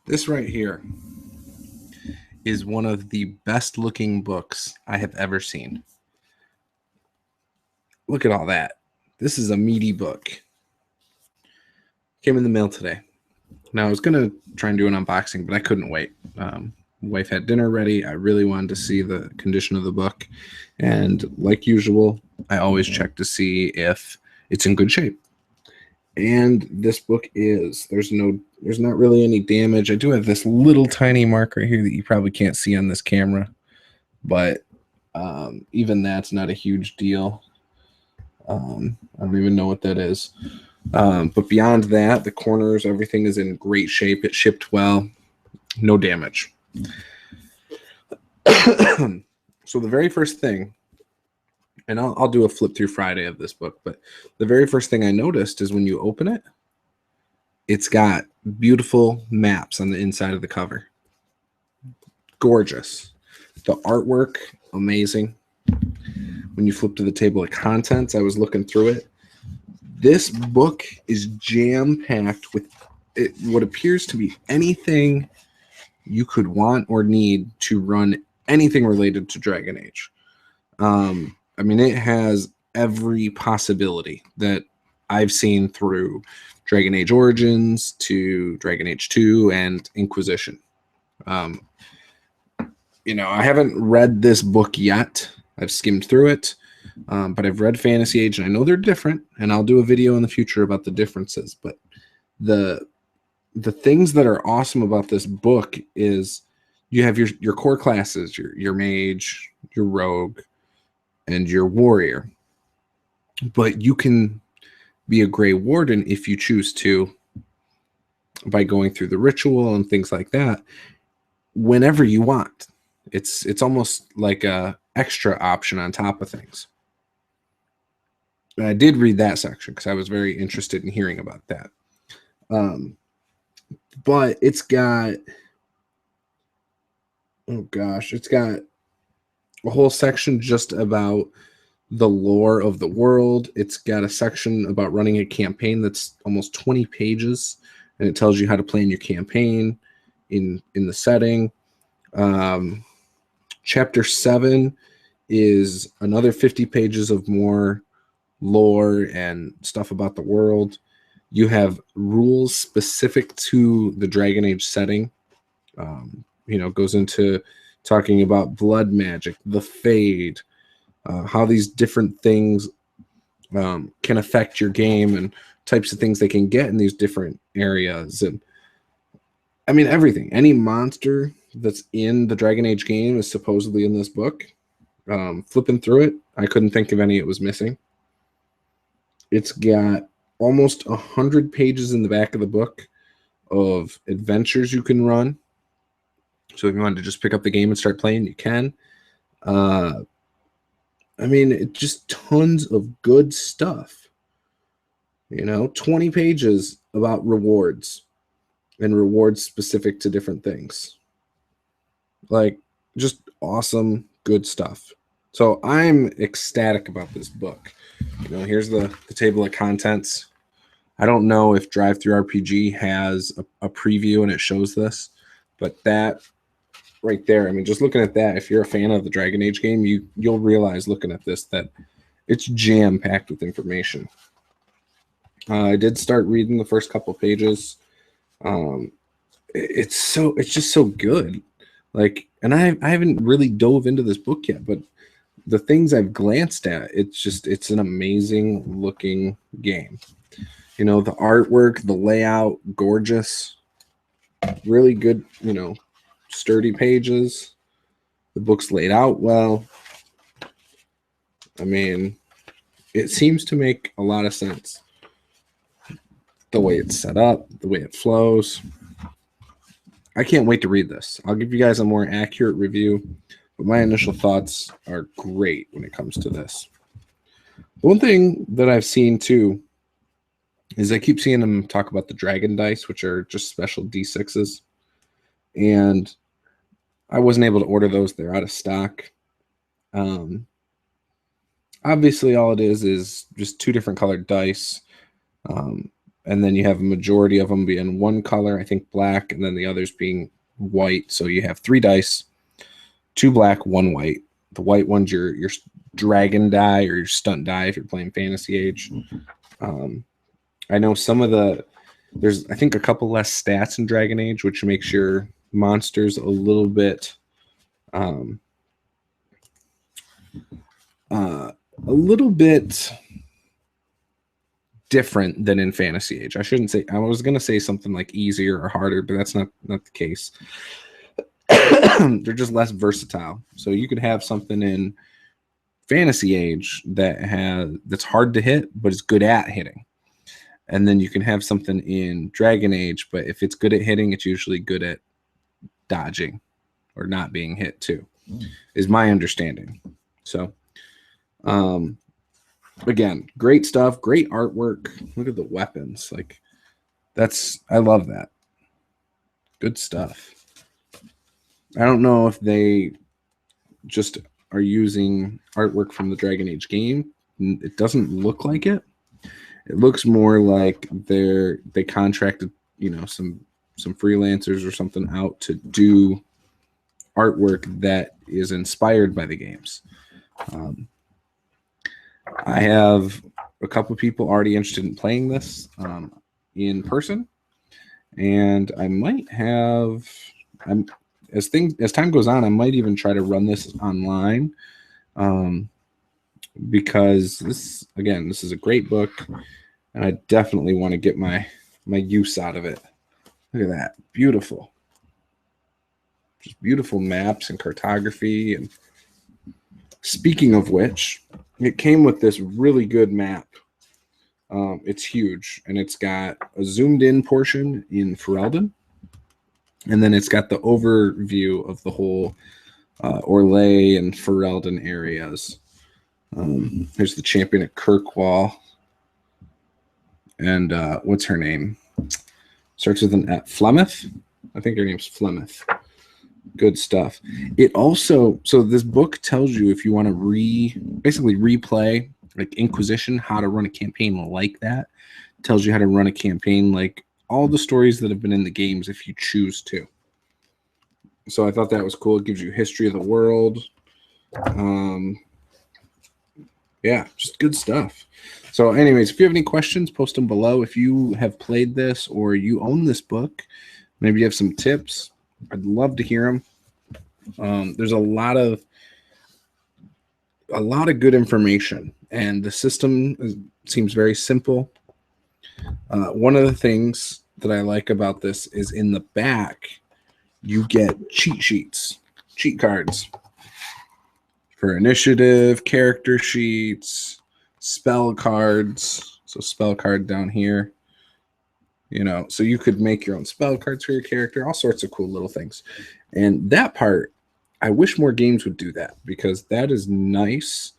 This right here is one of the best looking books I have ever seen. Look at all that. This is a meaty book. Came in the mail today. Now I was going to try and do an unboxing, but I couldn't wait. Wife had dinner ready. I really wanted to see the condition of the book. And like usual, I always check to see if it's in good shape. And this book is. There's not really any damage. I do have this little tiny mark right here that you probably can't see on this camera, but even that's not a huge deal. I don't even know what that is. But beyond that, the corners, everything is in great shape. It shipped well, no damage. So the very first thing, and I'll do a flip through Friday of this book, but the very first thing I noticed is when you open it, it's got beautiful maps on the inside of the cover. Gorgeous. The artwork, amazing. When you flip to the table of contents, I was looking through it. This book is jam-packed with what appears to be anything you could want or need to run anything related to Dragon Age. I mean, it has every possibility that I've seen through Dragon Age Origins to Dragon Age 2 and Inquisition. I haven't read this book yet. I've skimmed through it, but I've read Fantasy Age, and I know they're different, and I'll do a video in the future about the differences. But the things that are awesome about this book is you have your core classes, your mage, your rogue, and your warrior. But you can be a Grey Warden if you choose to, by going through the ritual and things like that, whenever you want. It's almost like a extra option on top of things. And I did read that section because I was very interested in hearing about that. But it's got, it's got a whole section just about the lore of the world. It's got a section about running a campaign that's almost 20 pages, and it tells you how to plan your campaign in the setting. Chapter 7 is another 50 pages of more lore and stuff about the world. You have rules specific to the Dragon Age setting. Goes into talking about blood magic, the Fade, how these different things can affect your game, and types of things they can get in these different areas. And I mean, everything. Any monster that's in the Dragon Age game is supposedly in this book. Flipping through it, I couldn't think of any it was missing. It's got almost 100 pages in the back of the book of adventures you can run. So if you wanted to just pick up the game and start playing, you can. It just tons of good stuff. 20 pages about rewards, and rewards specific to different things. Like, just awesome, good stuff. So I'm ecstatic about this book. Here's the table of contents. I don't know if Drive-Thru-RPG has a preview and it shows this, but that right there, just looking at that, if you're a fan of the Dragon Age game, you'll realize looking at this that it's jam-packed with information. I did start reading the first couple pages. It's just so good. And I haven't really dove into this book yet, but the things I've glanced at, it's an amazing looking game. The artwork, the layout, gorgeous, really good, sturdy pages. The book's laid out well. It seems to make a lot of sense. The way it's set up, the way it flows. I can't wait to read this. I'll give you guys a more accurate review, but my initial thoughts are great when it comes to this. One thing that I've seen too is I keep seeing them talk about the dragon dice, which are just special D6s. And I wasn't able to order those. They're out of stock. Obviously, all it is just two different colored dice. and then you have a majority of them being one color, I think black, and then the others being white. So you have 3 dice, 2 black, 1 white. The white one's your dragon die or your stunt die if you're playing Fantasy Age. I know there's I think a couple less stats in Dragon Age, which makes your monsters a little bit different than in Fantasy Age. I shouldn't say, I was going to say something like easier or harder, but that's not the case. They're just less versatile. So you could have something in Fantasy Age that's hard to hit, but it's good at hitting. And then you can have something in Dragon Age, but if it's good at hitting, it's usually good at dodging or not being hit too, is my understanding. So, again, great stuff, great artwork. Look at the weapons. Like, I love that. Good stuff. I don't know if they just are using artwork from the Dragon Age game. It doesn't look like it. It looks more like they contracted, some freelancers or something out to do artwork that is inspired by the games. I have a couple people already interested in playing this in person, and I might have. As time goes on, I might even try to run this online, because this is a great book, and I definitely want to get my use out of it. Look at that, beautiful, just beautiful maps and cartography. And speaking of which, it came with this really good map. It's huge, and it's got a zoomed in portion in Ferelden. And then it's got the overview of the whole Orlais and Ferelden areas. There's the champion at Kirkwall. And what's her name? Starts with an F. Flemeth? I think her name's Flemeth. Good stuff. It also, so this book tells you if you want to basically replay like Inquisition, how to run a campaign like that. It tells you how to run a campaign like all the stories that have been in the games if you choose to. So I thought that was cool. It gives you history of the world. Yeah, just good stuff. So anyways, if you have any questions, post them below. If you have played this or you own this book, maybe you have some tips, I'd love to hear them. There's a lot of good information, and the system seems very simple. One of the things that I like about this is in the back, you get cheat sheets, cheat cards for initiative, character sheets, spell cards. So spell card down here, so you could make your own spell cards for your character, all sorts of cool little things. And that part, I wish more games would do that, because that is nice.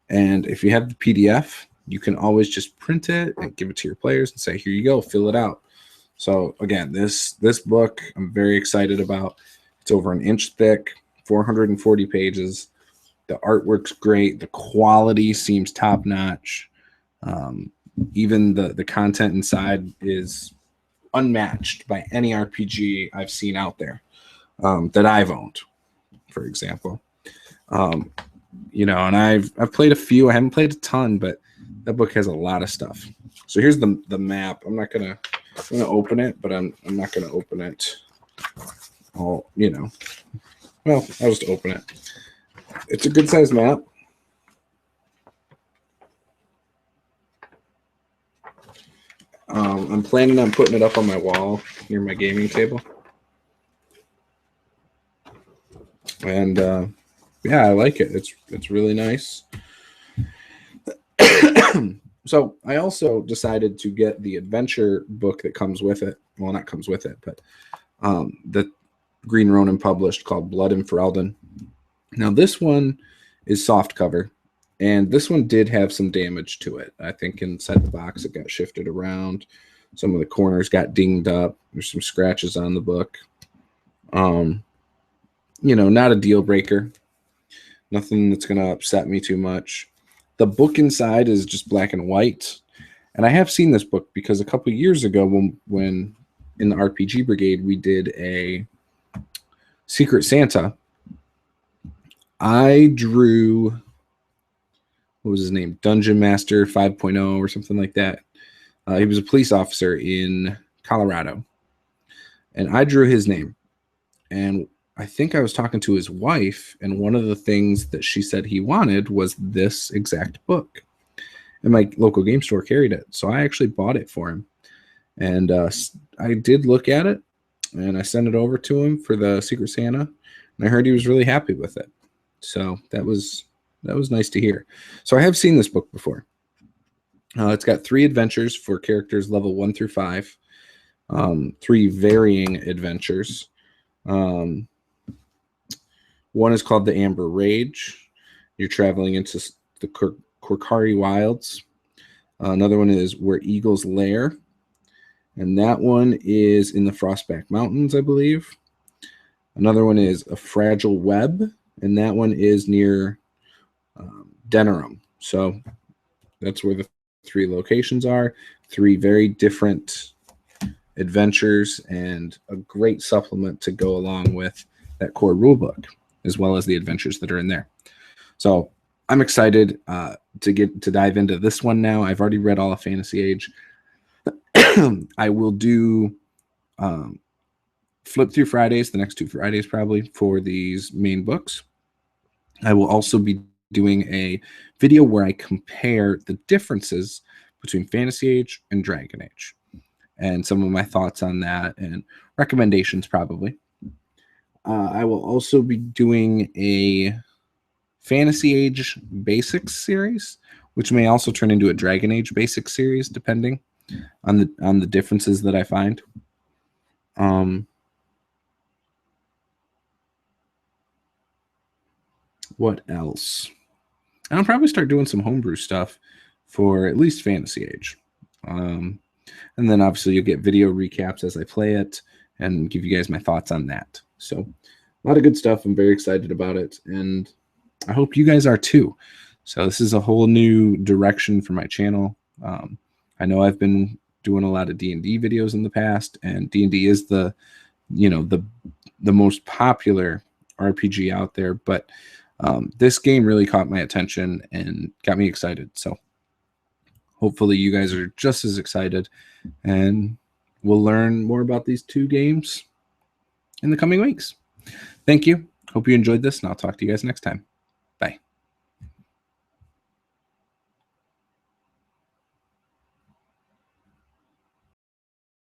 And if you have the PDF, you can always just print it and give it to your players and say, here you go, fill it out. So again, this book I'm very excited about. It's over an inch thick, 440 pages. The artwork's great. The quality seems top notch. Even the content inside is unmatched by any RPG I've seen out there that I've owned, for example. And I've played a few. I haven't played a ton, but that book has a lot of stuff. So here's the map. I'm gonna open it, but I'm not gonna open it all. Well, I'll just open it. It's a good size map. I'm planning on putting it up on my wall near my gaming table. And yeah, I like it. It's really nice. So I also decided to get the adventure book that comes with it. Well, not comes with it, but the Green Ronin published, called Blood in Ferelden. Now this one is soft cover, and this one did have some damage to it. I think inside the box it got shifted around. Some of the corners got dinged up. There's some scratches on the book. Not a deal breaker. Nothing that's going to upset me too much. The book inside is just black and white, And I have seen this book because a couple years ago when in the RPG Brigade we did a Secret Santa, I drew, what was his name? Dungeon Master 5.0 or something like that. He was a police officer in Colorado. And I drew his name. And I think I was talking to his wife, and one of the things that she said he wanted was this exact book. And my local game store carried it. So I actually bought it for him. And I did look at it, and I sent it over to him for the Secret Santa. And I heard he was really happy with it. So that was nice to hear. So I have seen this book before. It's got 3 adventures for characters level 1 through 5. 3 varying adventures. One is called the Amber Rage. You're traveling into the Korkari Wilds. Another one is Where Eagles Lair. And that one is in the Frostback Mountains, I believe. Another one is A Fragile Web. And that one is near Denerim. So that's where the 3 locations are. 3 very different adventures and a great supplement to go along with that core rulebook, as well as the adventures that are in there. So I'm excited to dive into this one now. I've already read all of Fantasy Age. I will do Flip Through Fridays, the next 2 Fridays probably, for these main books. I will also be doing a video where I compare the differences between Fantasy Age and Dragon Age, and some of my thoughts on that and recommendations probably. I will also be doing a Fantasy Age Basics series, which may also turn into a Dragon Age Basics series, depending on the differences that I find. What else? And I'll probably start doing some homebrew stuff for at least Fantasy Age. And then obviously you'll get video recaps as I play it and give you guys my thoughts on that. So a lot of good stuff. I'm very excited about it, and I hope you guys are too. So this is a whole new direction for my channel. I know I've been doing a lot of D&D videos in the past, and D&D is the most popular RPG out there, but this game really caught my attention and got me excited. So hopefully you guys are just as excited, and we'll learn more about these 2 games in the coming weeks. Thank you. Hope you enjoyed this, and I'll talk to you guys next time.